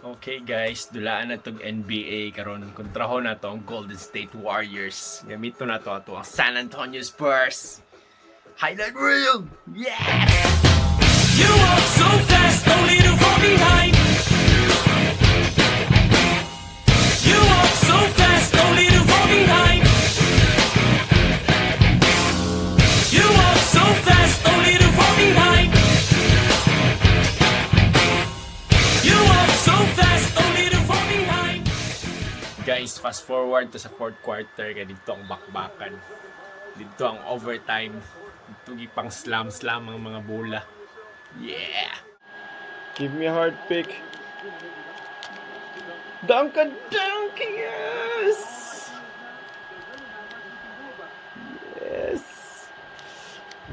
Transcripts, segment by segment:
Okay guys, dulaan na tong NBA karon kontrahon na to ang Golden State Warriors. Gamito na to ato ang San Antonio Spurs. Highlight reel! Yeah! You walk so fast, only to fall behind. You walk so fast, only to fall behind. You walk so fast, only to fall behind. You walk so fast, only to fall behind. Guys, fast forward to sa fourth quarter kaya dito ang bakbakan. Dito ang overtime. Dito gipang slam ang mga bola. Yeah! Give me a hard pick. Dunk! Yes! Yes!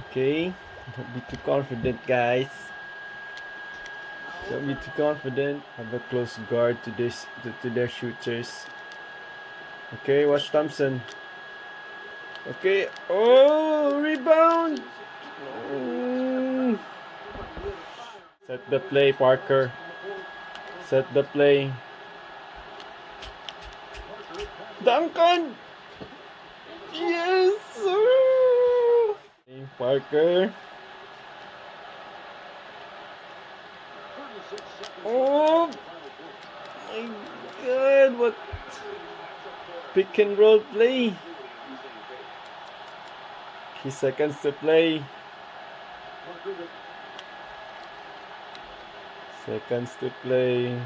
Okay. Don't be too confident, guys. Don't be too confident. Have a close guard to their shooters. Okay, watch Thompson. Okay. Oh, rebound! Set the play, Parker. Set the play. Duncan! Yes! Hey, Parker. Oh my God! What pick and roll play? 3 seconds to play. Seconds to play.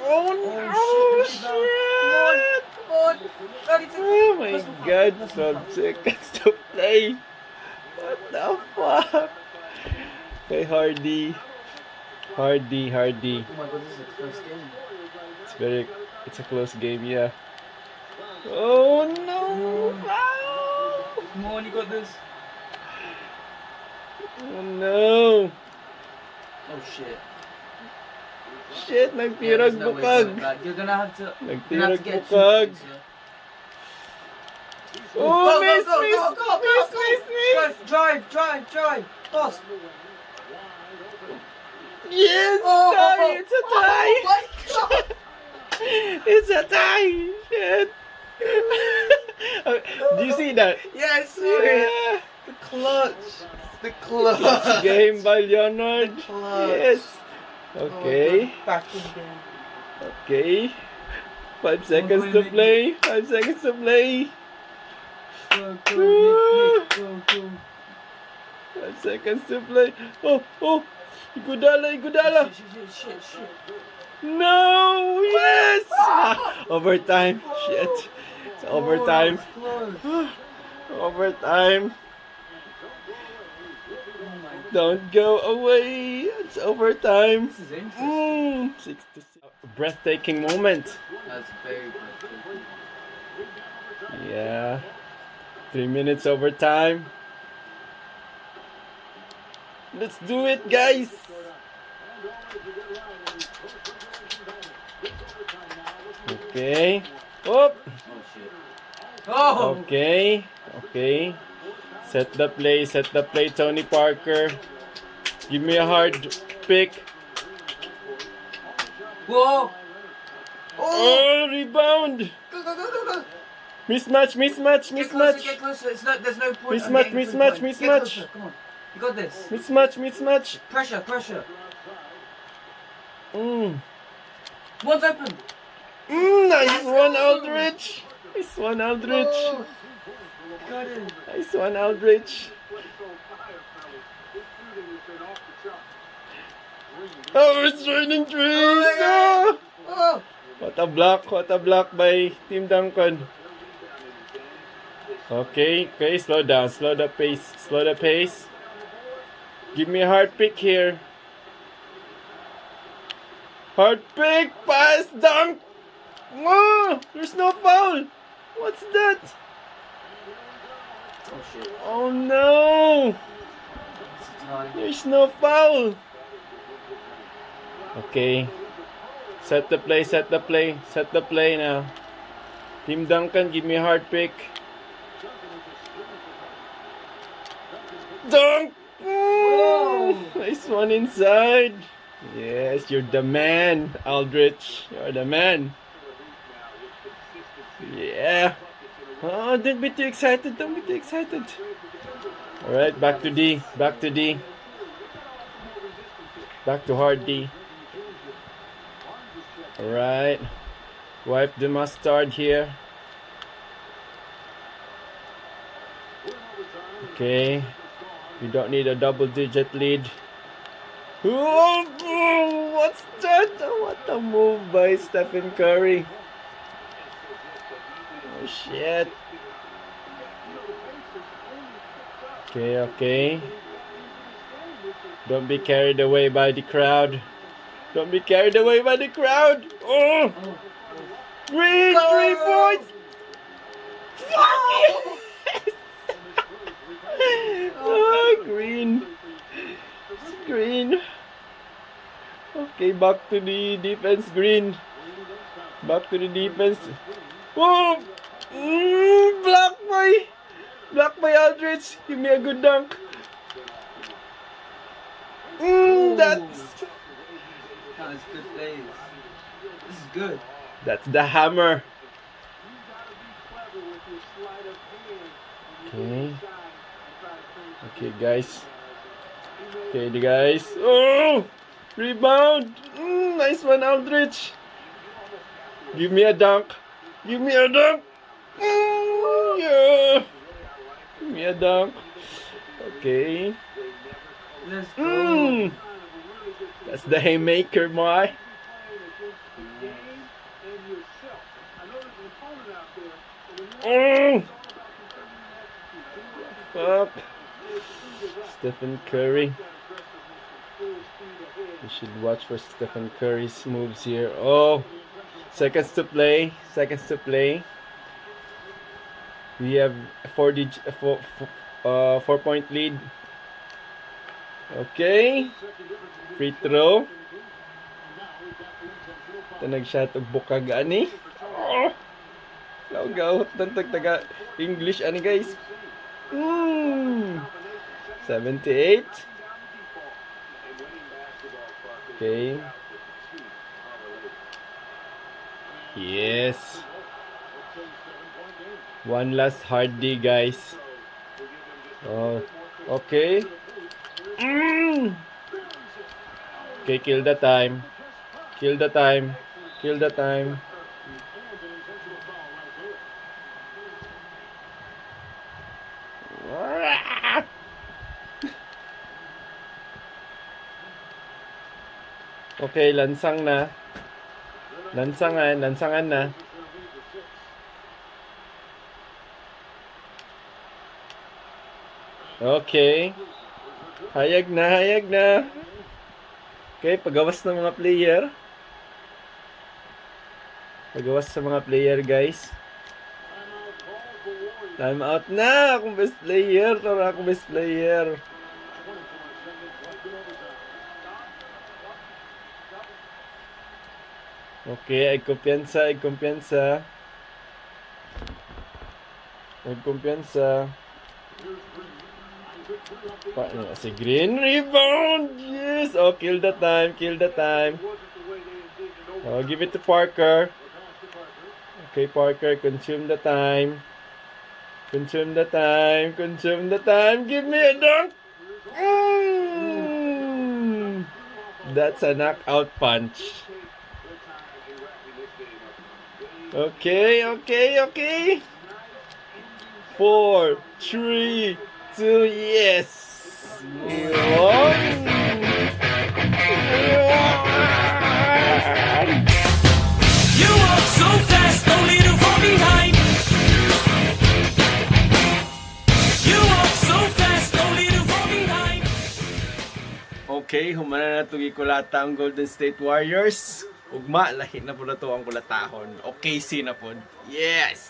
Oh no! Shit! Oh my God! 12 seconds to play. What the fuck? Okay, Hardy. Oh my god, this is a close game. It's a close game, yeah. Oh no! Come on, you got this. Oh no! Oh shit. Shit! Nagtirag there's no way bukag! to- like, You're gonna have to Nagtirag get bukag! two points, Oh, yeah. miss! Drive. Toss. Yes! Oh, Tie! It's a tie! Oh my god! It's a tie! Shit! Do you see that? Yes, Yeah! The clutch. Game by Leonard. Clutch. Yes. Okay. Back in the game. Okay. 5 seconds to play. 5 seconds to play. Go, Nick. Go. 5 seconds to play. Oh. Igudala. Shit. No. Yes. Overtime. Shit. It's overtime. Oh, that was close. Overtime. Don't go away. It's overtime. This is interesting. 6 to 6. Breathtaking moment. That's very breathtaking. Yeah. 3 minutes overtime. Let's do it, guys. Okay. Oh. Oh shit. Oh! Okay. Set the play, Tony Parker. Give me a hard pick. Whoa! Oh, rebound. Go. Mismatch. Get closer. There's no point. Mismatch. Get closer. Come on. You got this. Mismatch. Pressure. Nice One's open. one, Aldridge. Oh, got it. Nice one, Aldridge. Oh, it's raining trees. Oh! What a block by Team Duncan. Okay, slow down, slow the pace. Give me a hard pick here. Hard pick, pass, dunk. Oh, there's no foul. What's that? Oh shit. Oh no, It's a tie. there's no foul. Okay. Set the play now. Team Duncan, give me a hard pick. Dunk! Nice one inside. Yes, you're the man, Aldrich. You're the man. Yeah. Oh, don't be too excited. Don't be too excited. All right, back to D. Back to D. Back to hard D. All right. Wipe the mustard here. Okay. You don't need a double-digit lead. Oh, what's that? What a move by Stephen Curry. Oh, shit. Okay, okay. Don't be carried away by the crowd. Don't be carried away by the crowd. Oh! Green, 3 points! Fuck yes! Oh, green. Green. Okay, back to the defense, green. Back to the defense. Whoa! Block by Aldrich. Give me a good dunk. That's That's good plays. This is good. That's the hammer. Okay. Okay, guys. Okay, the guys. Oh! Rebound! Nice one, Aldrich. Give me a dunk. Give me a dunk. Yeah. Give me a dunk. Okay. Let's go. That's the haymaker, my. Fuck. Stephen Curry. You should watch for Stephen Curry's moves here. Oh, seconds to play. Seconds to play. We have a 4-point lead. Okay. Free throw. Ito nag-shot og bukag ani. Oh! Gawt ng taga English ani guys. 78. Okay. Yes. One last hard D, guys. Oh, okay. Okay, kill the time. Kill the time. Kill the time. Okay, lansang na. Lansangan na. Okay. Hayag na. Okay, pagawas ng mga player. Pagawas sa mga player, guys. Time out na! Akong best player. Tara, akong best player. Okay, ay kumpiyansa. Si Green rebound! Yes! Oh, kill the time. Oh, give it to Parker. Okay, Parker, consume the time. Give me a dunk! That's a knockout punch. Okay. 4, 3, 2, yes! You walk so fast, only to fall behind. You walk so fast, only to fall behind. Okay, humana na ito Dikulata ang Golden State Warriors. Ugma, lahi na po na ito ang kulatahon. Okay, na po. Yes!